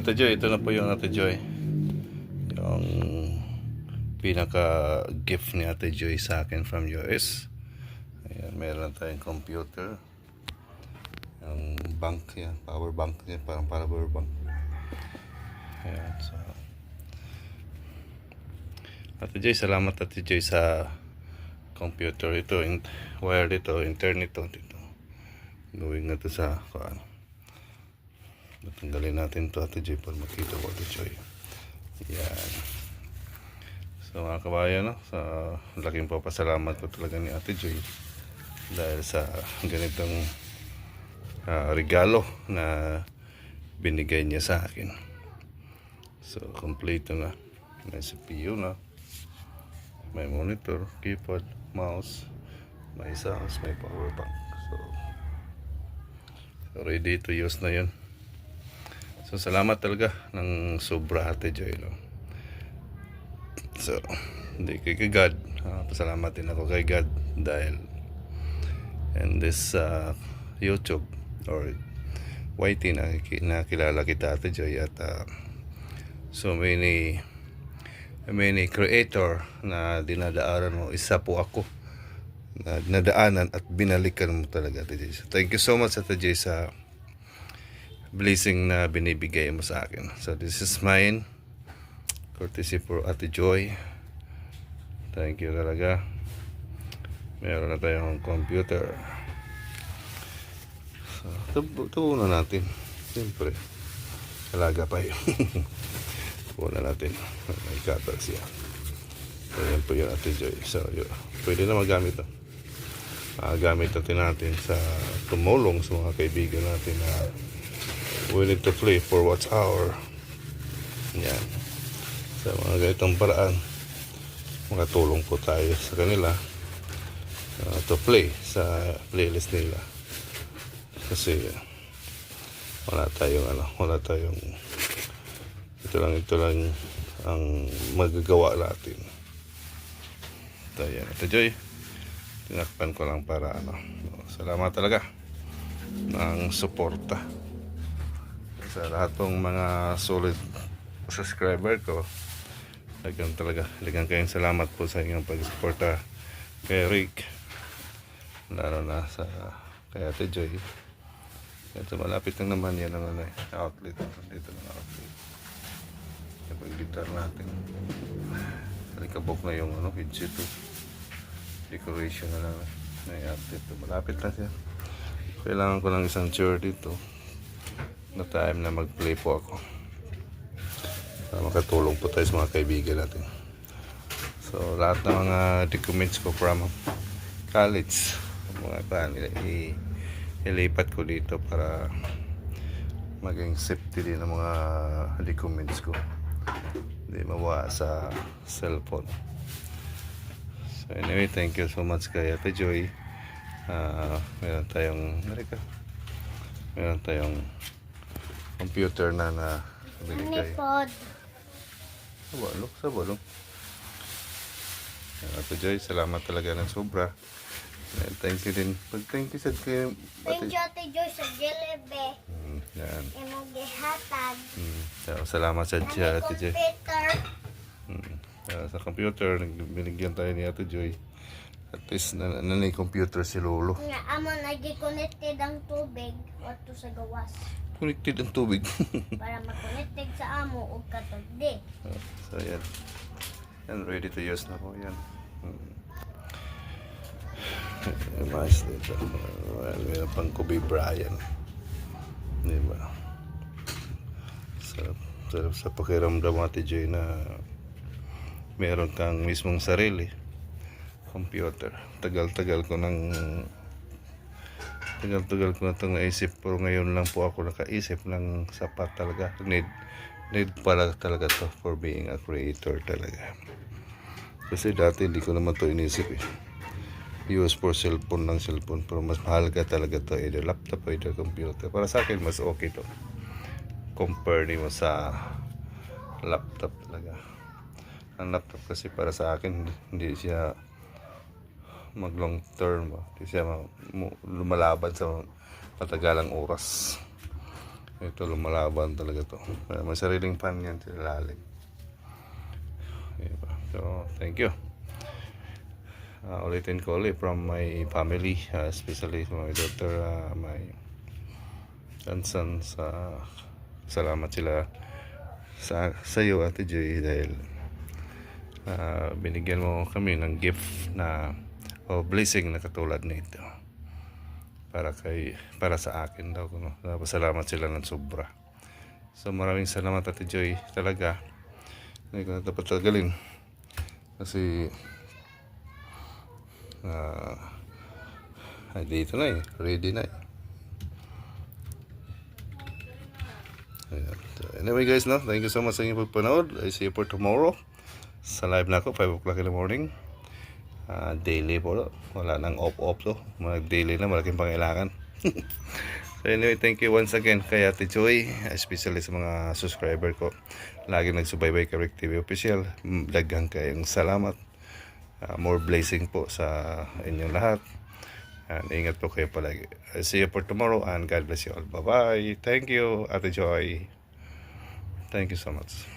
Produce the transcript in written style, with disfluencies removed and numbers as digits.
Ate Joy, ito na po yung Ate Joy. Yung pinaka gift ni Ate Joy sa akin from US. Ayan, meron tayong computer. Yung bank yan, power bank yan, parang power bank. Ayan, so Ate Joy, salamat Ate Joy sa computer ito, wire dito, internet dito. Gawin na ito sa natanggalin natin ito Ate Joy para makita ko Ate Joy. Yan. So mga kabayan, no? Sa laking papasalamat ko talaga ni Ate Joy dahil sa ganitong regalo na binigay niya sa akin. So complete na. May CPU na, may monitor, keyboard, mouse, may sounds, may power bank. So ready to use na yun. So salamat talaga ng sobra Ate Joy, no? So hindi kay God, pasalamat din ako kay God dahil in this YouTube or YT na kilala kita Ate Joy at so many creator na dinadaanan mo, isa po ako na nadaanan at binalikan mo talaga Ate Joy. So thank you so much Ate Joy sa blessing na binibigay mo sa akin. So this is mine, courtesy for Ate Joy. Thank you talaga. Meron na tayong computer. So tubo na natin. Siyempre alaga pa yun. Tubo na natin. May cutter siya. So yan po yun Ate Joy. So yun, pwede na magamit ito. Gamit natin sa tumulong sa mga kaibigan natin na we need to play for what's our. Yan. Sa mga ganitong paraan, makatulong po tayo sa kanila to play sa playlist nila. Kasi wala tayong ito lang ang magagawa natin. So yan, Ate Joy, tinakpan ko lang para salamat talaga ng suporta sa lahat ng mga solid subscriber ko. Lagang kayong salamat po sa inyong pag-suporta kay Rick, lalo na sa kay Ate Joy. Ito malapit lang naman yan ang outlet dito ng outlet yung gitar natin. Alikabok na yung headset decoration na lang na outlet. Malapit lang siya. Kailangan ko lang isang chair dito na time na mag-play po ako para makatulong po tayo sa mga kaibigan natin. So lahat ng mga documents ko from college, mga ilipat ko dito para maging safety din ng mga documents ko, hindi mawa sa cellphone. So anyway, thank you so much kay Ate Joy. Meron tayong computer na binigay. Sa balong. Ate Joy, salamat talaga ng sobra. Thank you din. Thank you sa kayo. Thank you Ate Joy sa Jelebe. Yan. Imong gihatag. So, salamat sa Ate Joy. Computer. Sa computer, binigyan tayo ni Ate Joy. At least nanay computer si Lolo. Nga amo nagi-connected ang tubig wato sa gawas. Connected ang tubig. Para ma-connected sa amo ug katugdi. So yan. Yan, ready to use na po yan. Mais dito. Meron pang Kobe Bryant. Diba? Sarap sa pakiramdam Ate Joy na meron kang mismong sarili computer. Tagal-tagal ko na itong naisip, pero ngayon lang po ako nakaisip ng sapat talaga. Need pala talaga to for being a creator talaga. Kasi dati hindi ko naman to inisip use for cellphone, pero mas mahal ka talaga to, either laptop or either computer. Para sa akin mas okay to compare mo sa laptop talaga. Ang laptop kasi para sa akin hindi siya mag long term, hindi siya lumalaban sa matagalang oras. Ito, lumalaban talaga to. May sariling pan yan sa ilalim. Diba? So, thank you. Ulitin ko ulit from my family, especially my daughter, my grandson. Salamat sila sa iyo, Ate Joy, dahil binigyan mo kami ng gift na blessing na katulad nito. Para sa akin daw, no? Salamat sila ng sobra. So maraming salamat, Ate Joy, talaga. Hindi ko na dapat tagalin kasi dito na ready na Ayan. So, anyway guys, no, thank you so much sa inyong pagpanood. I see you for tomorrow sa live na ako 5 o'clock in the morning. Daily po, wala nang off to, mag-daily na, malaking pangailangan. So anyway, thank you once again kay Ate Joy, especially sa mga subscriber ko lagi nagsubaybay kay Rick TV Official. Daghang kayong salamat, more blessing po sa inyong lahat, and ingat po kayo palagi. I see you for tomorrow and God bless you all. Bye bye. Thank you, Ate Joy, thank you so much.